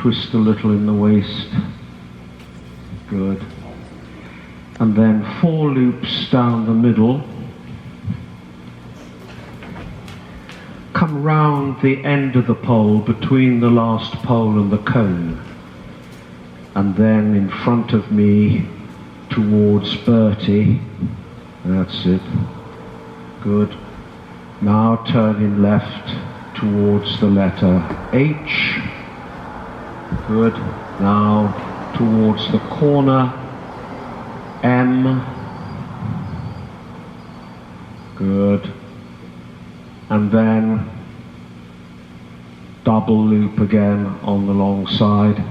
twist a little in the waist. Good. And then 4 loops down the middle. Come round the end of the pole, between the last pole and the cone. And then in front of me towards Bertie. That's it. Good. Now turning left towards the letter H. Good. Now towards the corner M. Good. And then double loop again on the long side.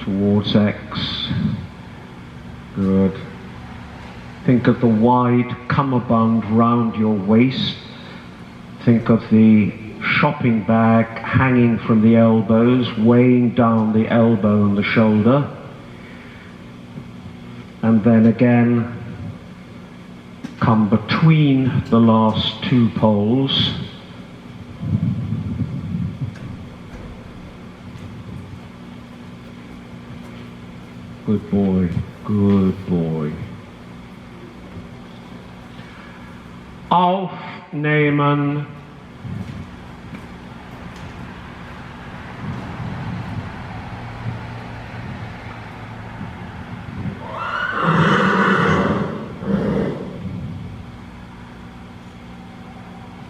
Towards X. Good. Think of the wide cummerbund round your waist. Think of the shopping bag hanging from the elbows, weighing down the elbow and the shoulder. And then again, come between the last 2 poles. Good boy, good boy. Aufnehmen.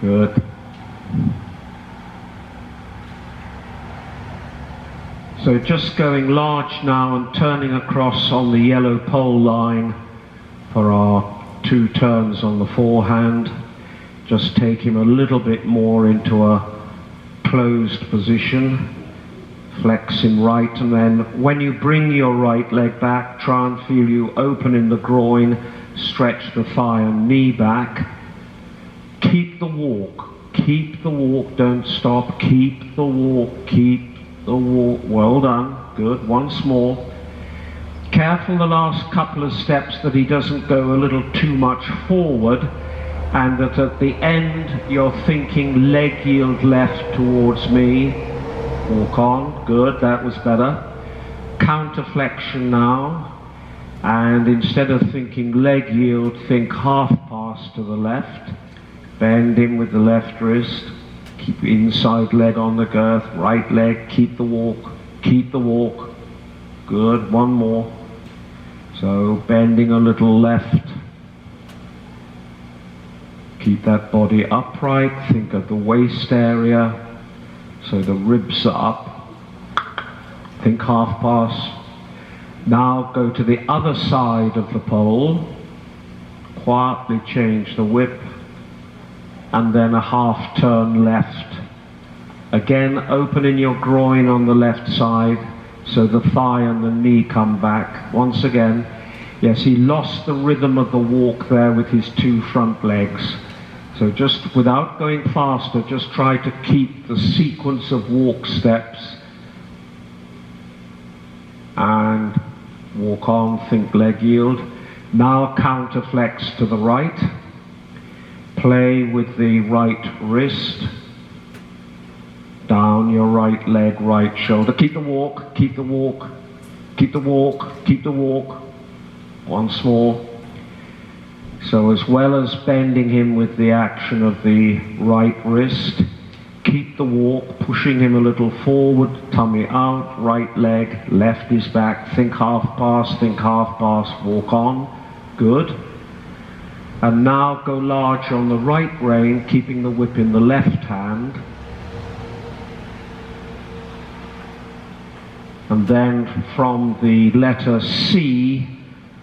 Good. So just going large now and turning across on the yellow pole line for our 2 turns on the forehand. Just take him a little bit more into a closed position. Flex him right, and then when you bring your right leg back, try and feel you open in the groin, stretch the thigh and knee back. Keep the walk, don't stop, keep the walk, well done, good, once more. Careful the last couple of steps that he doesn't go a little too much forward, and that at the end you're thinking leg yield left towards me. Walk on, good, that was better. Counter flexion now, and instead of thinking leg yield, think half pass to the left. Bend in with the left wrist, keep inside leg on the girth, right leg, keep the walk, good, one more. So bending a little left, keep that body upright, think of the waist area, so the ribs are up, think half pass. Now go to the other side of the pole, quietly change the whip, and then a half turn left. Again, opening your groin on the left side, so the thigh and the knee come back. Once again, yes, he lost the rhythm of the walk there with his 2 front legs. So just without going faster, just try to keep the sequence of walk steps. And walk on, think leg yield. Now counter flex to the right. Play with the right wrist, down your right leg, right shoulder. Keep the walk, keep the walk, keep the walk, keep the walk. Once more. So as well as bending him with the action of the right wrist, keep the walk, pushing him a little forward, tummy out, right leg, left is back, think half pass, walk on. Good. And now go large on the right rein, keeping the whip in the left hand. And then from the letter C,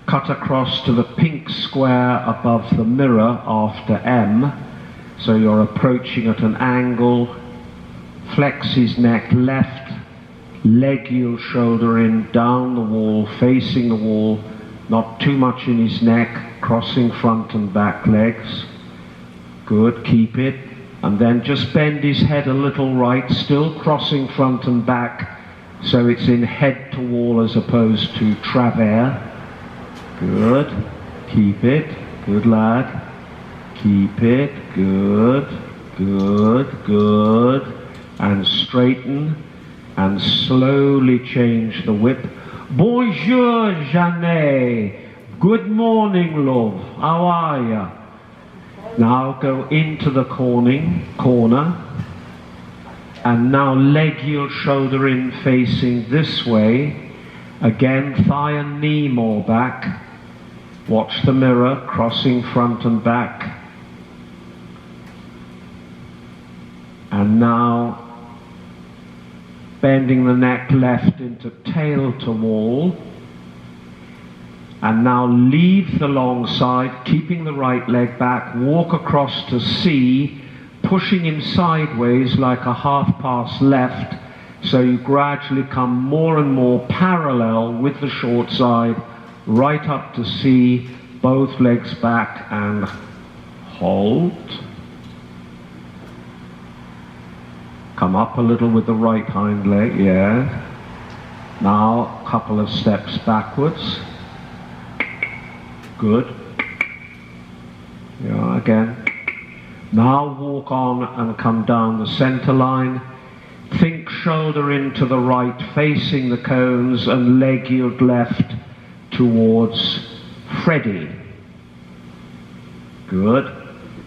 cut across to the pink square above the mirror after M. So you're approaching at an angle. Flex his neck left, leg yield shoulder in, down the wall, facing the wall, not too much in his neck. Crossing front and back legs. Good, keep it. And then just bend his head a little right, still crossing front and back, so it's in head to wall as opposed to travers. Good, keep it. Good lad. Keep it. Good. Good. Good. And straighten. And slowly change the whip. Bonjour, Jeanne. Good morning, love. How are you? Now go into the corner. And now leg heel, shoulder in, facing this way. Again, thigh and knee more back. Watch the mirror, crossing front and back. And now bending the neck left into tail to wall. And now leave the long side, keeping the right leg back, walk across to C, pushing him sideways like a half-pass left, so you gradually come more and more parallel with the short side, right up to C, both legs back and hold. Come up a little with the right hind leg, yeah. Now a couple of steps backwards. Good. Yeah, again. Now walk on and come down the center line. Think shoulder into the right, facing the cones, and leg yield left towards Freddy. Good.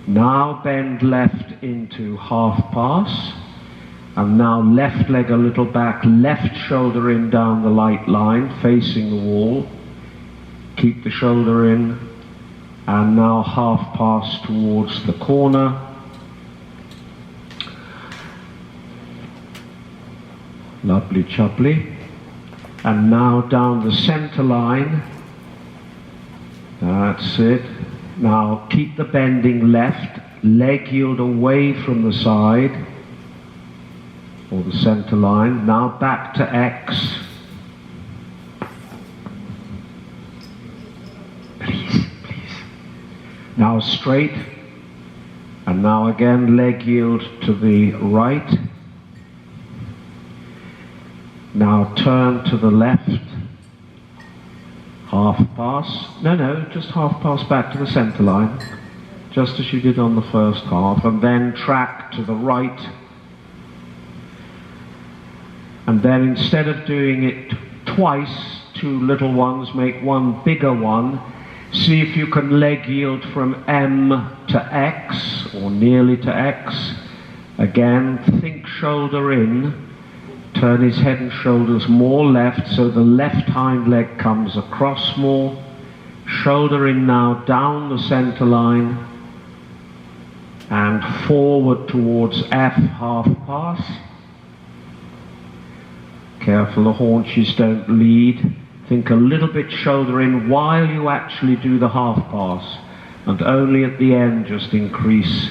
Now bend left into half pass. And now left leg a little back, left shoulder in down the light line, facing the wall. Keep the shoulder in, and now half pass towards the corner. Lovely chubbly. And now down the center line. That's it. Now keep the bending left, leg yield away from the side, or the center line. Now back to X. Now straight, and now again leg yield to the right. Now turn to the left, half pass, no, just half pass back to the center line, just as you did on the first half, and then track to the right. And then instead of doing it twice, two little ones, make one bigger one. See if you can leg yield from M to X, or nearly to X. Again, think shoulder in. Turn his head and shoulders more left, so the left hind leg comes across more. Shoulder in now, down the center line. And forward towards F, half pass. Careful the haunches don't lead. Think a little bit shoulder in while you actually do the half pass, and only at the end just increase.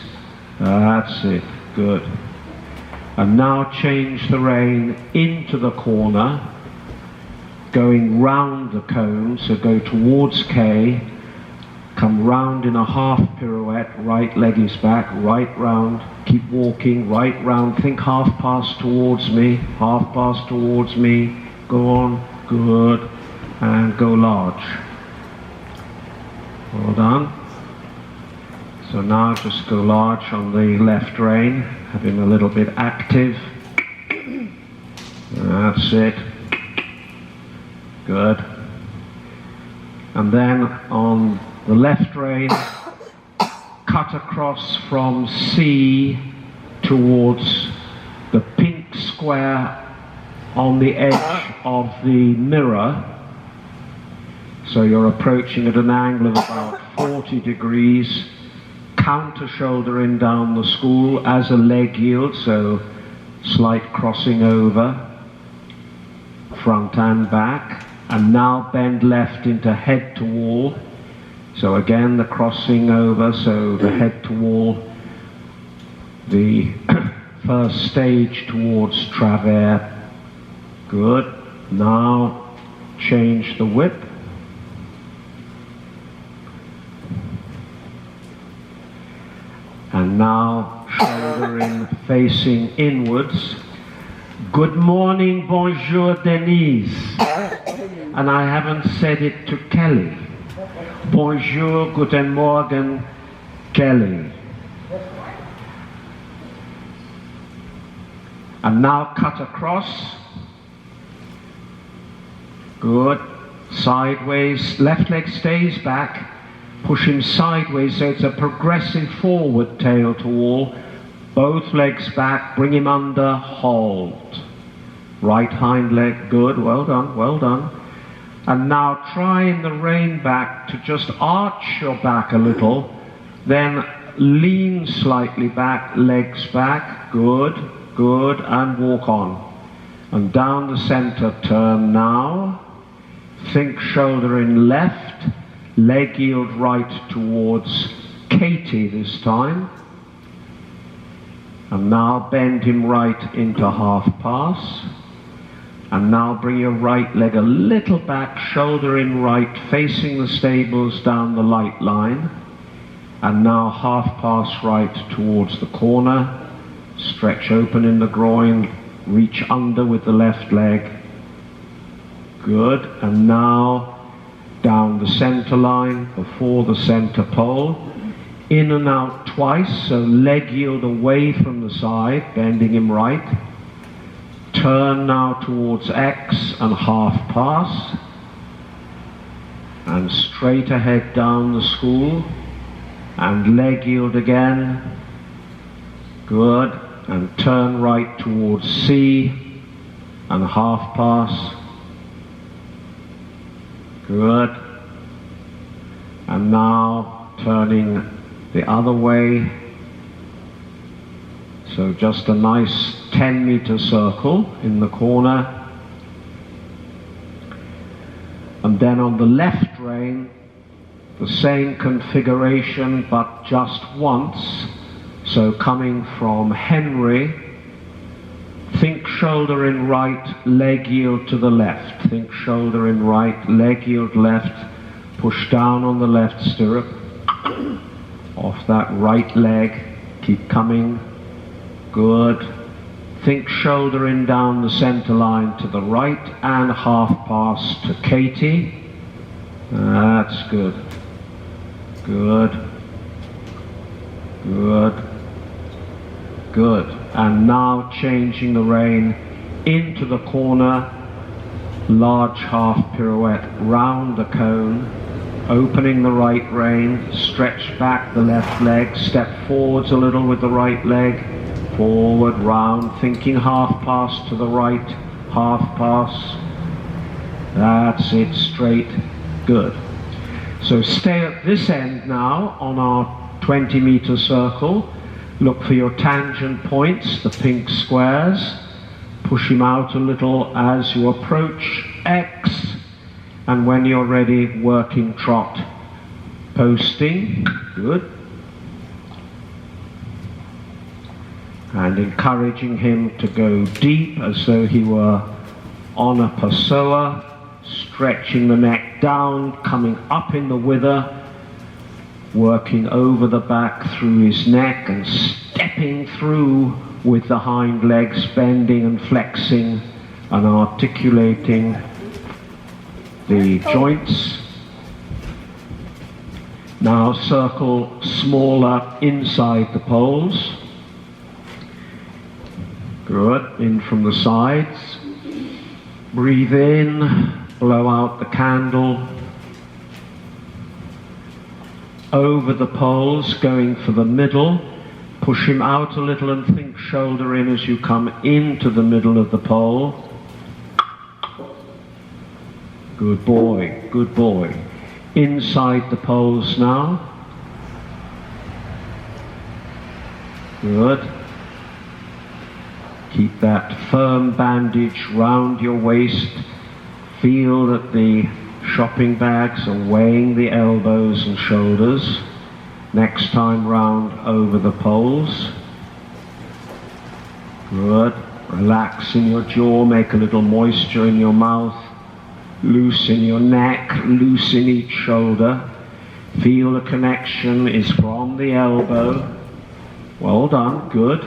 That's it, good. And now change the rein into the corner, going round the cone, so go towards K, come round in a half pirouette, right leg is back, right round, keep walking, right round, think half pass towards me, go on, good. And go large. Well done. So now just go large on the left rein, having a little bit active. That's it. Good. And then on the left rein, cut across from C towards the pink square on the edge of the mirror. So you're approaching at an angle of about 40 degrees, counter shoulder in down the school as a leg yield, so slight crossing over, front and back, and now bend left into head to wall. So again the crossing over, so the head to wall, the first stage towards travers. Good. Now change the whip. And now shoulder in, facing inwards. Good morning, bonjour, Denise. And I haven't said it to Kelly. Bonjour, guten Morgen, Kelly. And now cut across. Good. Sideways. Left leg stays back. Push him sideways so it's a progressive forward tail to wall. Both legs back. Bring him under. Hold. Right hind leg. Good. Well done. Well done. And now try in the rein back to just arch your back a little. Then lean slightly back. Legs back. Good. Good. And walk on. And down the center turn now. Think shoulder in left, leg yield right towards Katie this time. And now bend him right into half pass. And now bring your right leg a little back, shoulder in right, facing the stables down the light line. And now half pass right towards the corner. Stretch open in the groin, reach under with the left leg. Good, and now down the center line before the center pole, in and out twice, so leg yield away from the side, bending him right. Turn now towards X and half pass, and straight ahead down the school, and leg yield again. Good, and turn right towards C and half pass. Good. And now turning the other way. So just a nice 10-meter circle in the corner. And then on the left rein, the same configuration but just once. So coming from Henry, think shoulder in right, leg yield to the left. Think shoulder in right, leg yield left. Push down on the left stirrup. Off that right leg. Keep coming. Good. Think shoulder in down the center line to the right and half pass to Katie. That's good. Good. Good. Good. And now changing the rein into the corner, large half pirouette round the cone, opening the right rein, stretch back the left leg, step forwards a little with the right leg, forward, round, thinking half pass to the right, half pass. That's it, straight, good. So stay at this end now on our 20-meter circle. Look for your tangent points, the pink squares. Push him out a little as you approach X. And when you're ready, working trot. Posting, good. And encouraging him to go deep as though he were on a Pessoa. Stretching the neck down, coming up in the wither. Working over the back through his neck and stepping through with the hind legs, bending and flexing and articulating the joints. Now circle smaller inside the poles. Good, in from the sides. Breathe in, blow out the candle. Over the poles, going for the middle. Push him out a little and think shoulder in as you come into the middle of the pole. Good boy, good boy. Inside the poles now. Good. Keep that firm bandage round your waist. Feel that the shopping bags are weighing the elbows and shoulders. Next time round over the poles. Good. Relax in your jaw, make a little moisture in your mouth. Loosen your neck, loosen each shoulder. Feel the connection is from the elbow. Well done, good.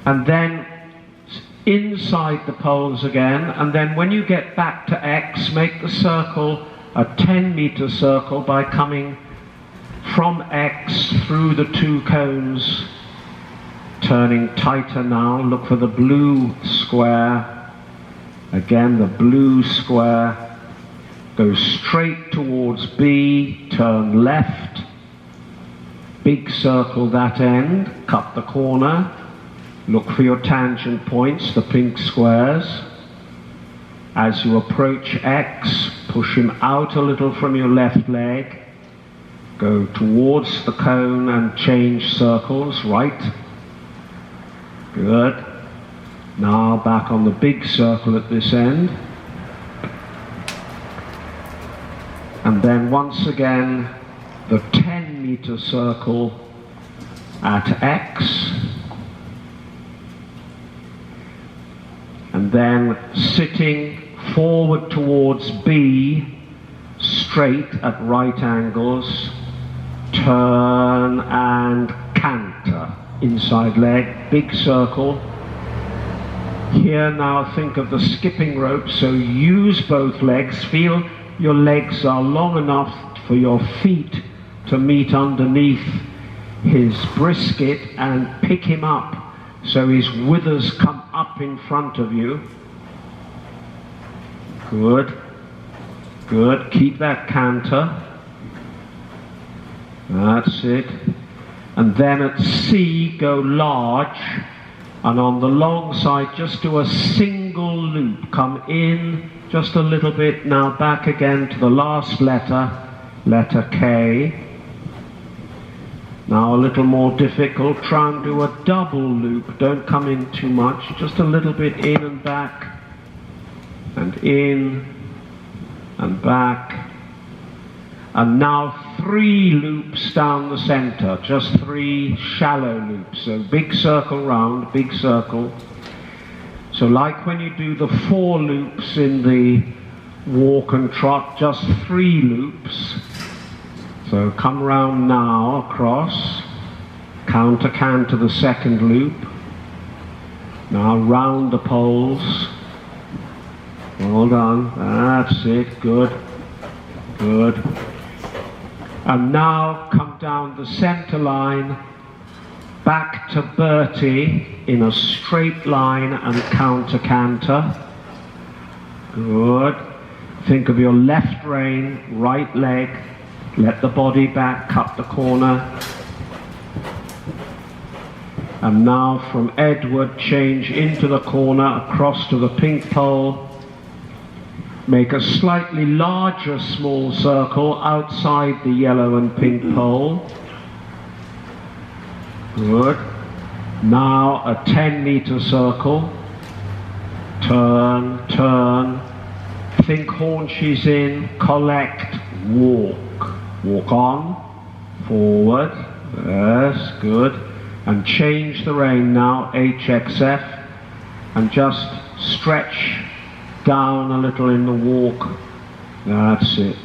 And then inside the poles again, and then when you get back to X, make the circle a 10-meter circle by coming from X through the two cones, turning tighter now. Look for the blue square. Again, the blue square. Go straight towards B, turn left. Big circle that end, cut the corner. Look for your tangent points, the pink squares. As you approach X, push him out a little from your left leg. Go towards the cone and change circles, right. Good. Now back on the big circle at this end. And then once again, the 10-meter circle at X. And then sitting forward towards B, straight at right angles, turn and canter, inside leg, big circle. Here now think of the skipping rope, so use both legs, feel your legs are long enough for your feet to meet underneath his brisket and pick him up so his withers come up in front of you. Good, good, keep that canter. That's it. And then at C, go large, and on the long side just do a single loop. Come in just a little bit, now back again to the last letter, letter K. Now a little more difficult, try and do a double loop. Don't come in too much, just a little bit in and back, and in and back. And now 3 loops down the center, just 3 shallow loops. So big circle round, big circle. So like when you do the 4 loops in the walk and trot, just 3 loops. So come round now, across, counter canter the second loop. Now round the poles. Well done, that's it, good, good. And now come down the center line, back to Bertie in a straight line and counter canter. Good. Think of your left rein, right leg. Let the body back, cut the corner. And now from Edward, change into the corner, across to the pink pole. Make a slightly larger small circle outside the yellow and pink pole. Good. Now a 10-meter circle. Turn, turn. Think haunches in, collect, walk. Walk on, forward, yes, good. And change the rein now, HXF, and just stretch down a little in the walk. That's it.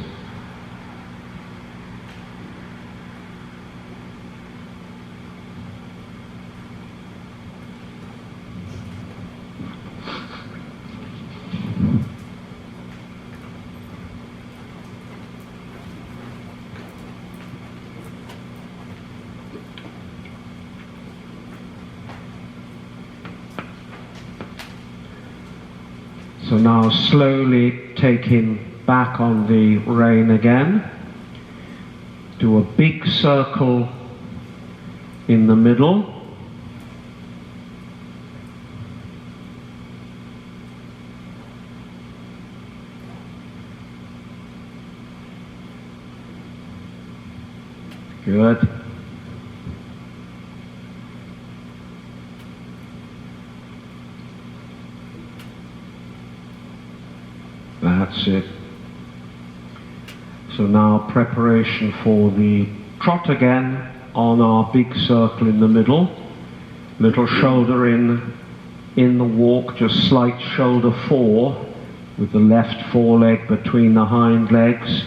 So now slowly take him back on the rein again. Do a big circle in the middle. Good. That's it. So now preparation for the trot again on our big circle in the middle. Little shoulder in the walk, just slight shoulder 4 with the left foreleg between the hind legs,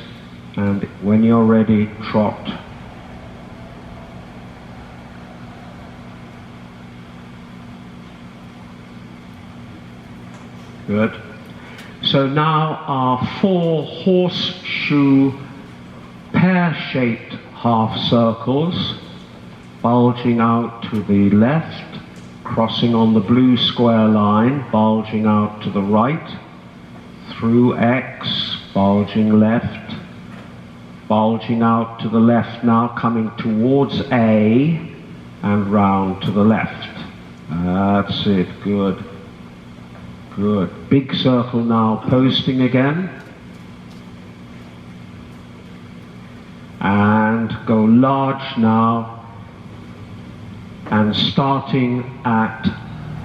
and when you're ready, trot. Good. So now our 4 horseshoe pear-shaped half circles, bulging out to the left, crossing on the blue square line, bulging out to the right, through X, bulging left, bulging out to the left now, coming towards A, and round to the left. That's it, good. Good. Big circle now, posting again. And go large now, and starting at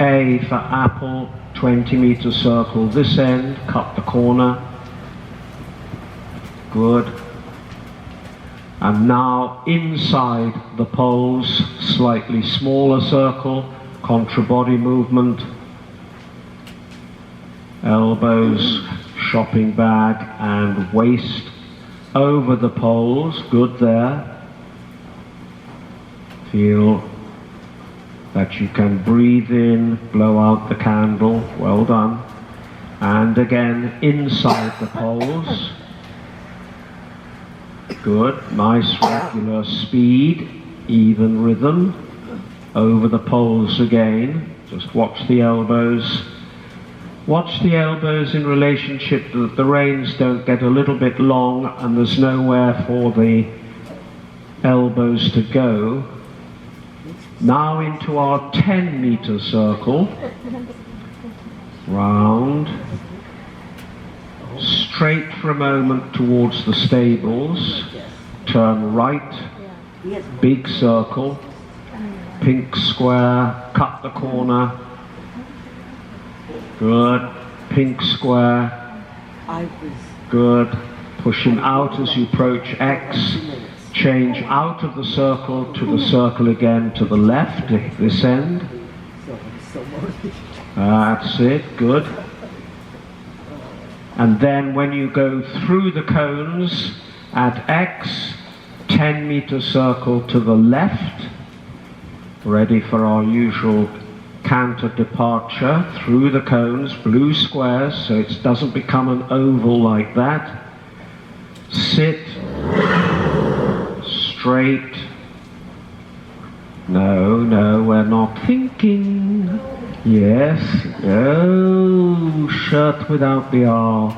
A for apple, 20-meter circle this end, cut the corner. Good. And now inside the poles, slightly smaller circle, contra body movement. Elbows, shopping bag and waist over the poles, good there. Feel that you can breathe in, blow out the candle, well done. And again, inside the poles. Good, nice regular speed, even rhythm. Over the poles again, just watch the elbows. Watch the elbows in relationship that the reins don't get a little bit long and there's nowhere for the elbows to go. Now into our 10-meter circle. Round. Straight for a moment towards the stables. Turn right. Big circle. Pink square. Cut the corner. Good. Pink square. Good. Push him out as you approach X. Change out of the circle to the circle again to the left at this end. That's it. Good. And then when you go through the cones at X, 10-meter circle to the left. Ready for our usual canter departure through the cones, blue squares, so it doesn't become an oval like that. Sit, straight. No, we're not thinking. Yes, oh, shirt without the R.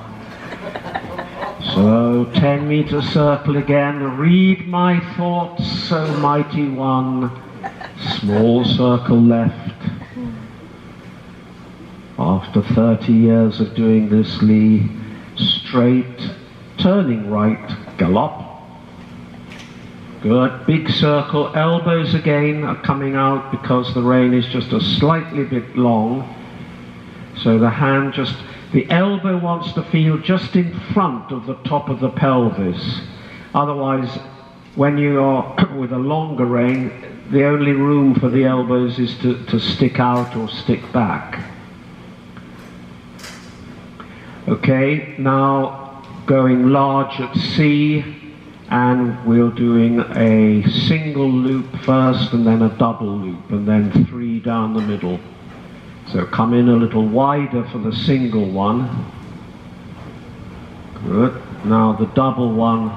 So 10-meter circle again, read my thoughts, so mighty one. Small circle left. After 30 years of doing this, Lee, straight, turning right, gallop. Good, big circle, elbows again are coming out because the rein is just a slightly bit long. So the hand just, the elbow wants to feel just in front of the top of the pelvis. Otherwise, when you are with a longer rein, the only room for the elbows is to stick out or stick back. Okay, now going large at C, and we're doing a single loop first and then a double loop and then 3 down the middle. So come in a little wider for the single one. Good. Now the double one